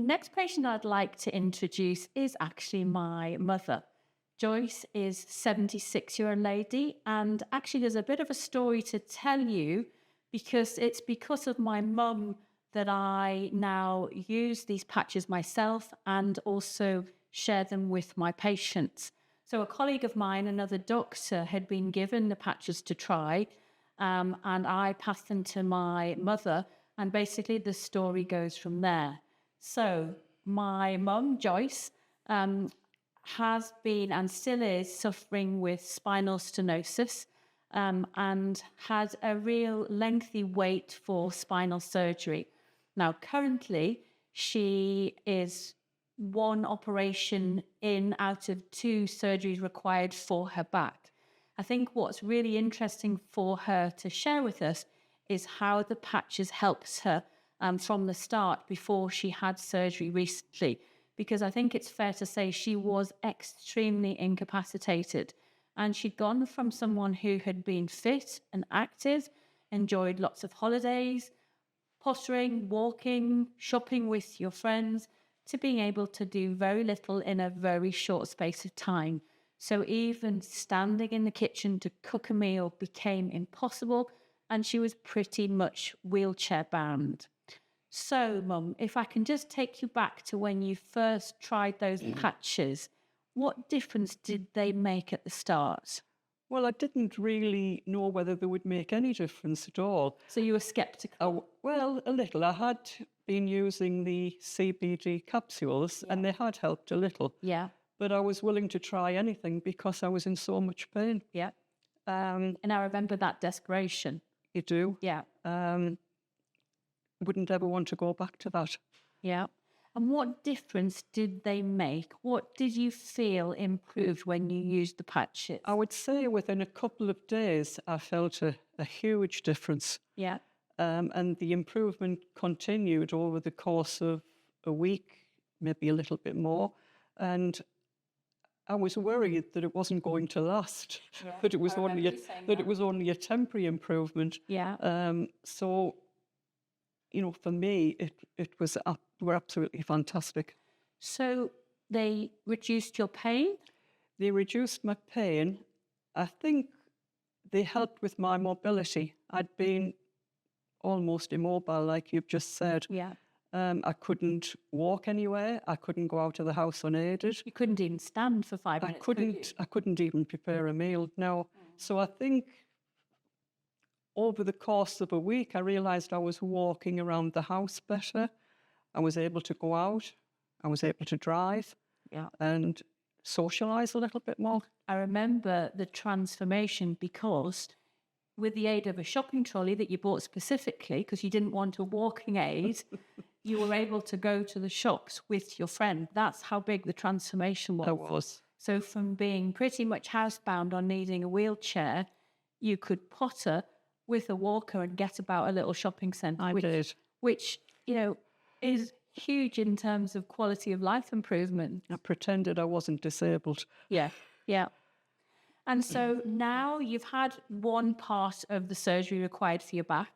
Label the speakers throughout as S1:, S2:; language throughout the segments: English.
S1: next patient I'd like to introduce is actually my mother. Joyce is 76-year-old lady, and actually there's a bit of a story to tell you because it's because of my mum that I now use these patches myself and also share them with my patients. So a colleague of mine, another doctor, had been given the patches to try, and I passed them to my mother, and basically the story goes from there. So my mum, Joyce, has been and still is suffering with spinal stenosis, and had a real lengthy wait for spinal surgery. Now, currently, she is one operation in out of 2 surgeries required for her back. I think what's really interesting for her to share with us is how the patches helps her from the start before she had surgery recently, because I think it's fair to say she was extremely incapacitated, and she'd gone from someone who had been fit and active, enjoyed lots of holidays, pottering, walking, shopping with your friends, to being able to do very little in a very short space of time. So even standing in the kitchen to cook a meal became impossible, and she was pretty much wheelchair bound. So, Mum, if I can just take you back to when you first tried those patches, what difference did they make at the start?
S2: Well, I didn't really know whether they would make any difference at all.
S1: So you were sceptical?
S2: Well, a little. I had been using the CBD capsules and they had helped a little.
S1: Yeah.
S2: But I was willing to try anything because I was in so much pain.
S1: Yeah. And I remember that desperation.
S2: You do?
S1: Yeah.
S2: Wouldn't ever want to go back to that.
S1: Yeah. And what difference did they make? What did you feel improved when you used the patches?
S2: I would say within a couple of days, I felt a huge difference.
S1: Yeah.
S2: And the improvement continued over the course of a week, maybe a little bit more. And I was worried that it wasn't going to last, that it was only a temporary improvement.
S1: Yeah.
S2: So, you know, for me, it was were absolutely fantastic.
S1: So they reduced your pain?
S2: They reduced my pain. I think they helped with my mobility. I'd been almost immobile, like you've just said.
S1: Yeah.
S2: I couldn't walk anywhere. I couldn't go out of the house unaided.
S1: You couldn't even stand for 5 minutes.
S2: I couldn't even prepare a meal. No. So I think over the course of a week, I realised I was walking around the house better. I was able to go out. I was able to drive.
S1: Yeah.
S2: And socialise a little bit more.
S1: I remember the transformation because with the aid of a shopping trolley that you bought specifically because you didn't want a walking aid, you were able to go to the shops with your friend. That's how big the transformation was.
S2: It was.
S1: So from being pretty much housebound on needing a wheelchair, you could potter with a walker and get about a little shopping centre.
S2: I did.
S1: Which, you know, is huge in terms of quality of life improvement.
S2: I pretended I wasn't disabled.
S1: Yeah, yeah. And so now you've had one part of the surgery required for your back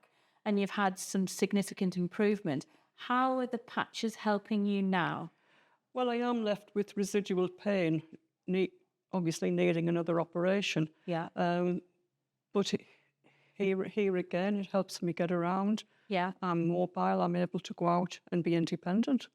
S1: and you've had some significant improvement. How are the patches helping you now?
S2: Well, I am left with residual pain, obviously needing another operation.
S1: Yeah.
S2: But here again, it helps me get around.
S1: Yeah.
S2: I'm mobile, I'm able to go out and be independent.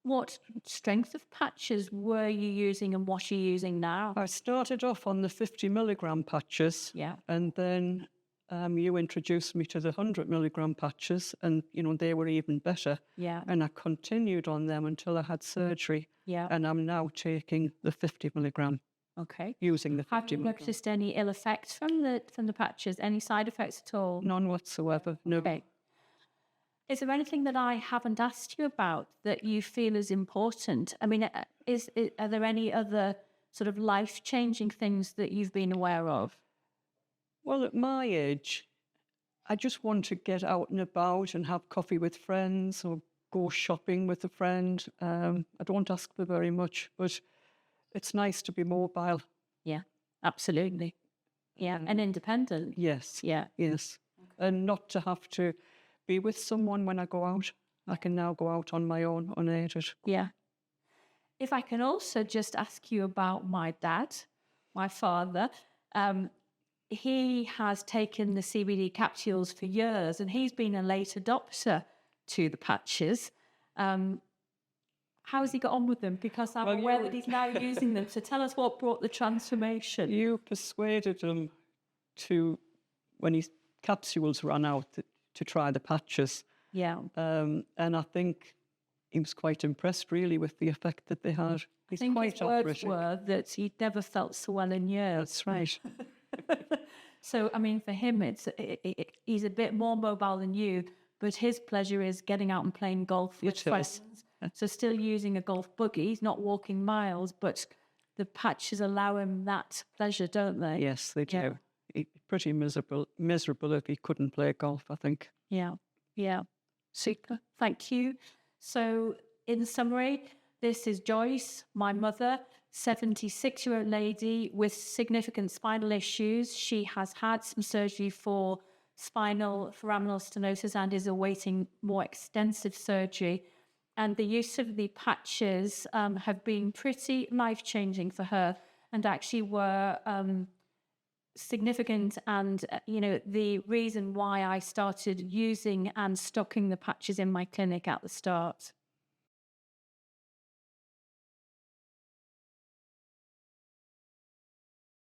S1: What strength of patches were you using and what are you using now?
S2: I started off on the 50 milligram patches.
S1: Yeah.
S2: And then you introduced me to the 100 milligram patches and, you know, they were even better.
S1: Yeah.
S2: And I continued on them until I had surgery.
S1: Yeah.
S2: And I'm now taking the 50 milligram.
S1: Okay.
S2: Using the 50
S1: Have you
S2: milligram.
S1: noticed any ill effects from the patches? Any side effects at all?
S2: None whatsoever. No.
S1: Okay. Is there anything that I haven't asked you about that you feel is important? I mean, are there any other sort of life-changing things that you've been aware of?
S2: Well, at my age, I just want to get out and about and have coffee with friends or go shopping with a friend. I don't ask for very much, but it's nice to be mobile.
S1: Yeah, absolutely. Yeah, and independent.
S2: Yes.
S1: Yeah.
S2: Yes. And not to have to be with someone when I go out. I can now go out on my own unaided.
S1: Yeah. If I can also just ask you about my dad, my father, he has taken the CBD capsules for years and he's been a late adopter to the patches. How has he got on with them? Because I'm aware that he's now using them. So tell us what brought the transformation.
S2: You persuaded him to, when his capsules ran out, to try the patches.
S1: Yeah.
S2: And I think he was quite impressed, really, with the effect that they had.
S1: I think his words were that he'd never felt so well in years.
S2: That's right.
S1: So, I mean, for him, he's a bit more mobile than you, but his pleasure is getting out and playing golf with friends. So still using a golf buggy. He's not walking miles, but the patches allow him that pleasure, don't they?
S2: Yes, they do. Yeah. He'd be pretty miserable if he couldn't play golf, I think.
S1: Yeah, yeah. Super. Thank you. So, in summary, this is Joyce, my mother, 76-year-old lady with significant spinal issues. She has had some surgery for spinal foraminal stenosis and is awaiting more extensive surgery. And the use of the patches have been pretty life-changing for her and actually were significant. And, the reason why I started using and stocking the patches in my clinic at the start.